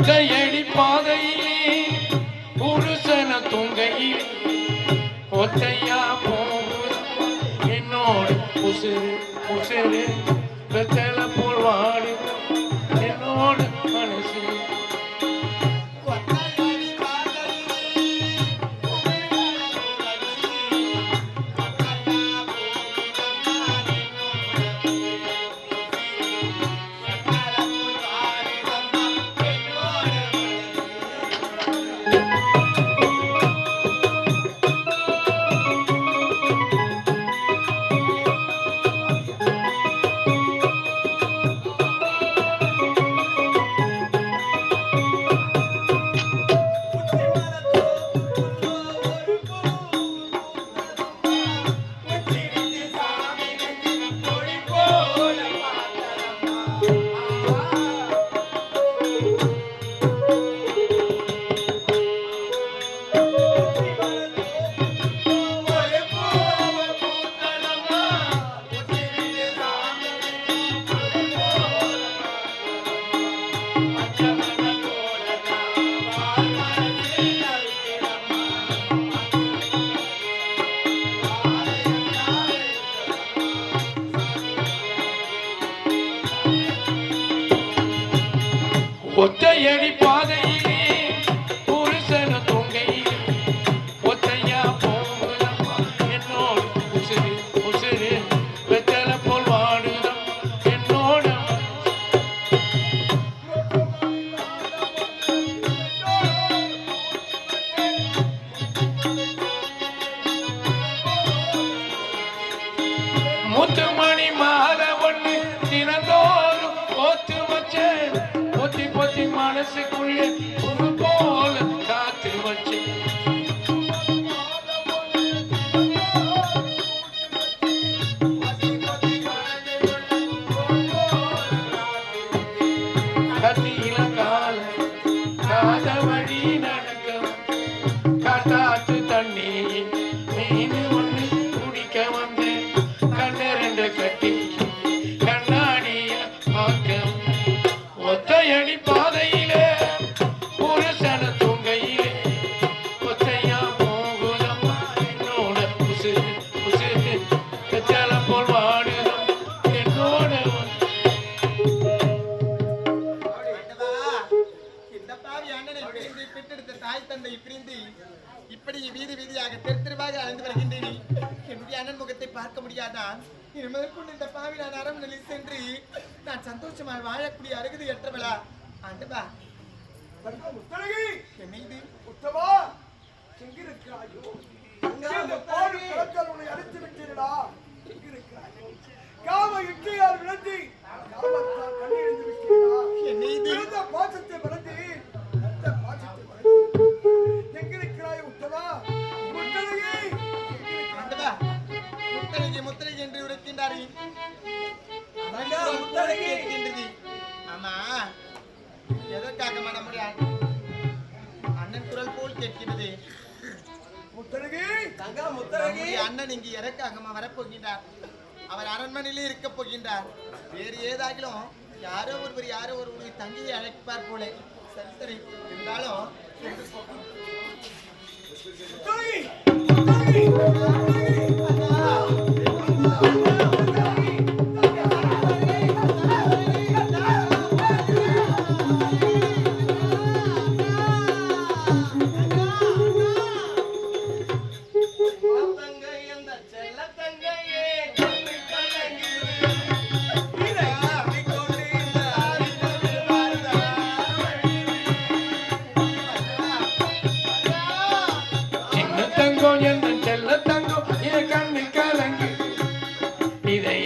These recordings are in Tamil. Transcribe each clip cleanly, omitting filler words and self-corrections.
ஒத்தையடி பாதையிலே புருஷன துங்கையிலே ஒத்தையா போகுது என்னோட உசுறு உசுறு வெத்தலை போல் வாடு என்னோட மனசு. ஒத்தையடி பாதையிலே புருஷன தொங்கையிலே ஒத்தையா போகுதம்மா என்னோட உசுறு உசுறு வெத்தலை போல் வாடுதம் என்னோட. முத்துமணி மாலை ஒண்ணு தினந்தோறும் போத்து வச்சேன் பொத்தி பொத்தி மனசுக்குள்ளே ஒரு போல காத்து வச்சு கத்தியில கால காத வழி நடக்க காட்டாத்து தண்ணி மீன் ஒண்ணு குடிக்க வந்தேன் கண்ணு ரெண்டு கட்டி கண்ணாடிய பார்க்க ஒத்தையடி பாதையிலே புருஷன தொங்கையிலே ஒத்தையா போகுதம்மா என்னோட உசுறு உசுறு வெத்தலை போல் வாடுதம் என்னோட. இந்த பாவி அண்ணனை பிரிந்து பெற்றெடுத்த தாய் தந்தை பிரிந்து இப்படி வீதி வீதியாக தெருவாக அலைந்து வருகின்றேன். என்னுடைய அண்ணன் முகத்தை பார்க்க முடியாதா? இனிமேற்கொண்டு இந்த பாவி நான் அரண்மனையில் சென்று நான் சந்தோஷமாக வாழக்கூடிய அருகதை ஏற்றவளா? ஆண்டவா என்ன இது? உத்தமா எங்கிருக்கிறாயோ? உன்னை அடித்து விட்டீர்களா? எங்கிருக்கிறாயோ? காம இட்டையால் விழுந்து காமத்தால் கண்ணீர் விட்டீர்களா? என்ன இது? இந்த பாசத்தை மறந்து அந்த பாசத்தை மறந்து எங்கிருக்கிறாயோ உத்தமா? முத்தலகி ஆண்டவா முத்தலகி முத்தலகி என்று உரைக்கின்றாரே இருக்கின்றது. ஆமா எதற்காக நம்முடைய அண்ணன் குரல் போல் கேட்கிறது? முத்தலகி தங்கா முத்தலகி அண்ணன் இங்கு எதற்காக வரப்போகின்றார்? அவர் அரண்மனையிலே இருக்க போகின்றார். வேறு ஏதாகிலும் யாரோ ஒருவர் தங்கியை அழைப்பார் போல. சரி சரி இருந்தாலும்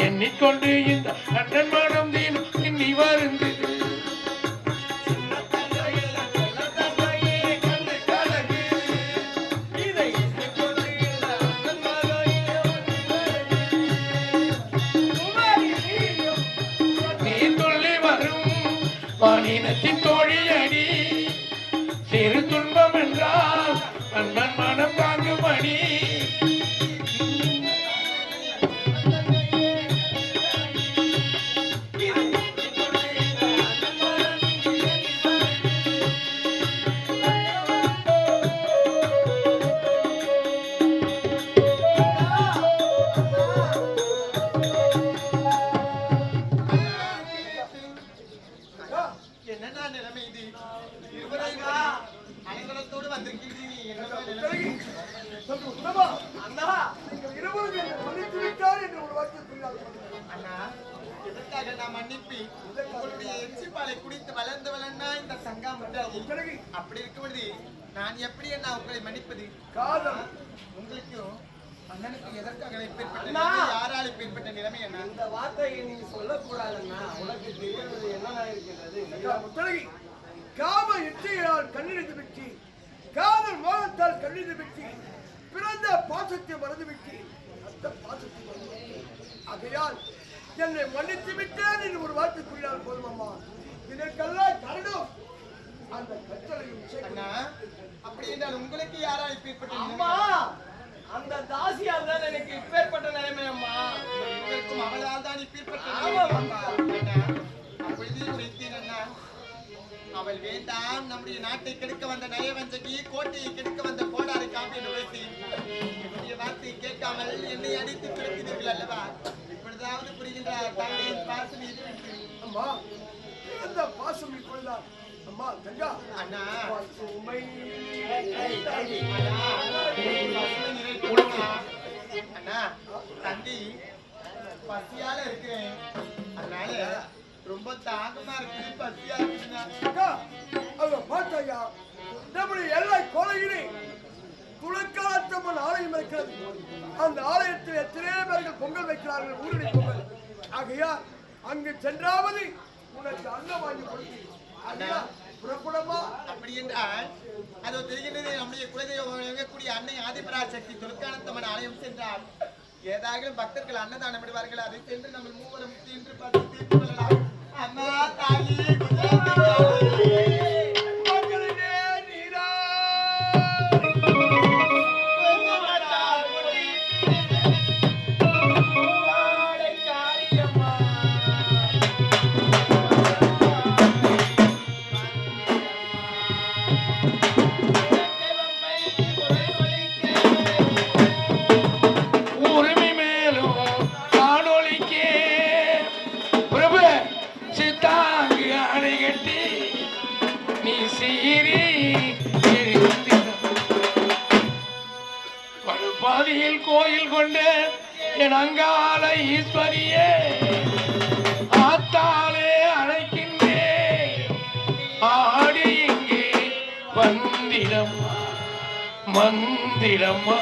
எண்ணிக்கொண்டு இந்த அண்ணன் மனம் தீனும் இன்னி வருந்தது. வானினத்தின் தோழியடி சிறு துன்பம் என்றால் அண்ணன் மனம் தாங்கும்படி தாய்ப்பாலை குடித்து வளர்ந்தவளன்னா இந்த சங்கா முட்டாளி. அப்படி இருக்கும் பொழுது நான் எப்படி என்ன உங்களை மன்னிப்பது? காதல் உங்களுக்கும் அண்ணனுக்கு எதற்காக இப்பேற்பட்ட யாரால் இப்பேற்பட்ட நிலைமை என்ன? இந்த வார்த்தையை நீங்க சொல்லக்கூடாதுன்னா உனக்கு தெரியாது என்னன்னா இருக்கின்றது. முத்தழகி காம இச்சையால் கண்ணீர் விட்டு காதல் மோகத்தால் கண்ணீர் விட்டு பிறந்த பாசத்தை மறந்து விட்டு அந்த பாசத்தை மறந்து ஆகையால் என்னை மன்னித்து விட்டேன் என்று ஒரு வார்த்தை கூறினால் போதும் அம்மா. இதற்கெல்லாம் காரணம் அந்த கட்டளையும் அண்ணா. அப்படி என்றால் உங்களுக்கு யாரால் இப்பேற்பட்ட அம்மா அந்த தாசியால் தான் எனக்கு இப்பேற்பட்ட நிலைமை அம்மா. உங்களுக்கும் அவளால் தான் இப்பேற்பட்ட அப்பொழுது உரைத்தேன் அண்ணா. அவள் வேண்டாம், நம்முடைய நாட்டை கெடுக்க வந்த நயவஞ்சகி, கோட்டையை கெடுக்க வந்த கோடாரை காப்பி என்று உரைத்தேன். என்னுடைய வார்த்தையை கேட்காமல் என்னை அடித்து பிறக்கிறீர்கள் அல்லவா? இப்பொழுதாவது புரிகின்றார் தந்தையின் பாசம் இருக்கிறது. அம்மா அந்த பாசம் இப்பொழுதுதான் அம்மா தங்கா அண்ணா சுமை அண்ணா தந்தி பசியால இருக்கிறேன், அதனால ரொம்ப தாகமா இருக்குது, பசியா இருக்குதுண்ணா. அங்க பாட்டாயா நம்முடைய எல்லை கோலையிலே துளக்காலத்தம்மன் ஆலயம் இருக்கிறது. அந்த ஆலயத்தில் எத்தனை பேர்கள் பொங்கல் வைக்கிறார்கள், ஊரடி பொங்கல். ஆகையா அங்கு சென்றாவது உனக்கு அன்னம் வாங்கி கொடுத்து புறப்படமா. அப்படி என்றால் அதோ தெரிகின்றது, நம்முடைய குலதெய்வம் கூடிய அன்னை ஆதிபராசக்தி துர்க்கானத்தம்மன் ஆலயம் சென்றால் ஏதாகிலும் பக்தர்கள் அன்னதானம் விடுவார்கள். அதை சென்று நம்ம மூவரும் சென்று பார்த்து தீர்த்து கொள்ளலாம். அம்மா தாயி பாதியில் கோயில் கொண்ட என் அங்காள ஈஸ்வரியே, ஆத்தாலே அழைக்கின்றே, ஆடி இங்கே வந்திடம் மந்திரம்மா.